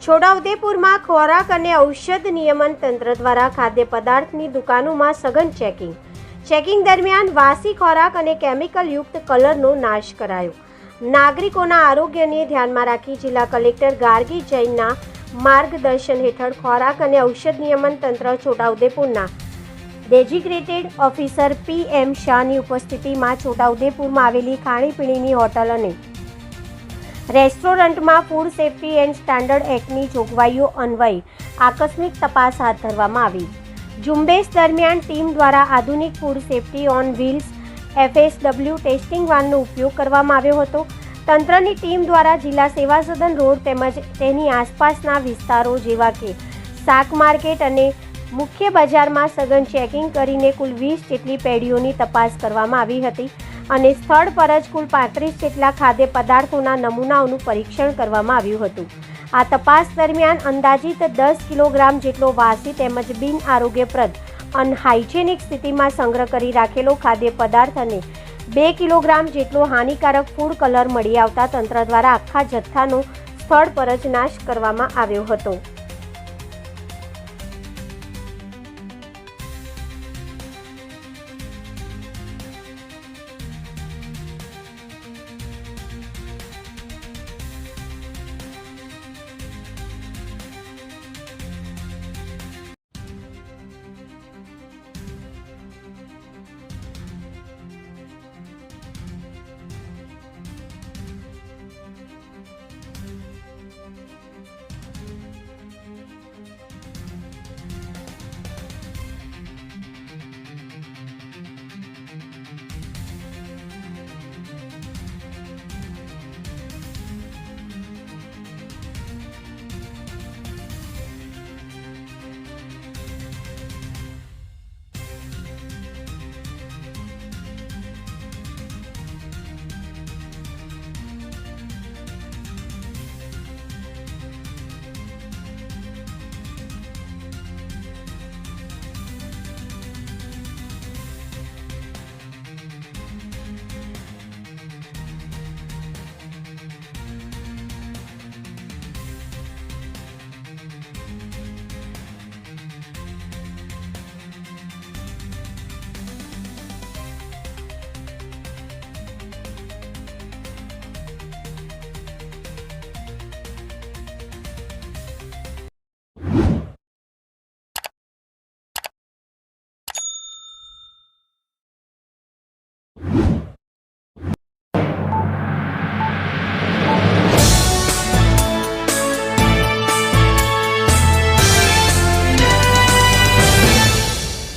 છોટાઉદેપુરમાં ખોરાક અને ઔષધ નિયમન તંત્ર દ્વારા ખાદ્ય પદાર્થની દુકાનોમાં સઘન ચેકિંગ દરમિયાન વાસી ખોરાક અને કેમિકલયુક્ત કલરનો નાશ કરાયો. નાગરિકોના આરોગ્યને ધ્યાનમાં રાખી જિલ્લા કલેક્ટર ગાર્ગી જૈનના માર્ગદર્શન હેઠળ ખોરાક અને ઔષધ નિયમન તંત્ર છોટાઉદેપુરના ડેઝિગ્નેટેડ ઓફિસર PM શાહની ઉપસ્થિતિમાં છોટાઉદેપુરમાં આવેલી ખાણીપીણીની હોટલ અને રેસ્ટોરન્ટમાં ફૂડ સેફ્ટી એન્ડ સ્ટાન્ડર્ડ એક્ટની જોગવાઈઓ અન્વયે આકસ્મિક તપાસ હાથ ધરવામાં આવી. ઝુંબેશ દરમિયાન ટીમ દ્વારા આધુનિક food safety on wheels FSW testing વાનનો ઉપયોગ કરવામાં આવ્યો હતો. તંત્રની ટીમ દ્વારા જિલ્લા સેવા સદન રોડ તેમજ તેની આસપાસના વિસ્તારો જેવા કે શાક માર્કેટ અને મુખ્ય બજારમાં સઘન ચેકિંગ કરીને કુલ 20 જેટલી પેઢીઓની તપાસ કરવામાં આવી હતી અને સ્થળ પર જ કુલ 35 જેટલા ખાદ્ય પદાર્થોના નમૂનાઓનું પરીક્ષણ કરવામાં આવ્યું હતું. આ તપાસ દરમિયાન અંદાજિત 10 કિલોગ્રામ જેટલો વાસી તેમજ બિન આરોગ્યપ્રદ અનહાઇજેનિક સ્થિતિમાં સંગ્રહ કરી રાખેલો ખાદ્ય પદાર્થ અને 2 કિલોગ્રામ જેટલો હાનિકારક ફૂડ કલર મળી આવતા તંત્ર દ્વારા આખા જથ્થાનો સ્થળ પર જ નાશ કરવામાં આવ્યો હતો.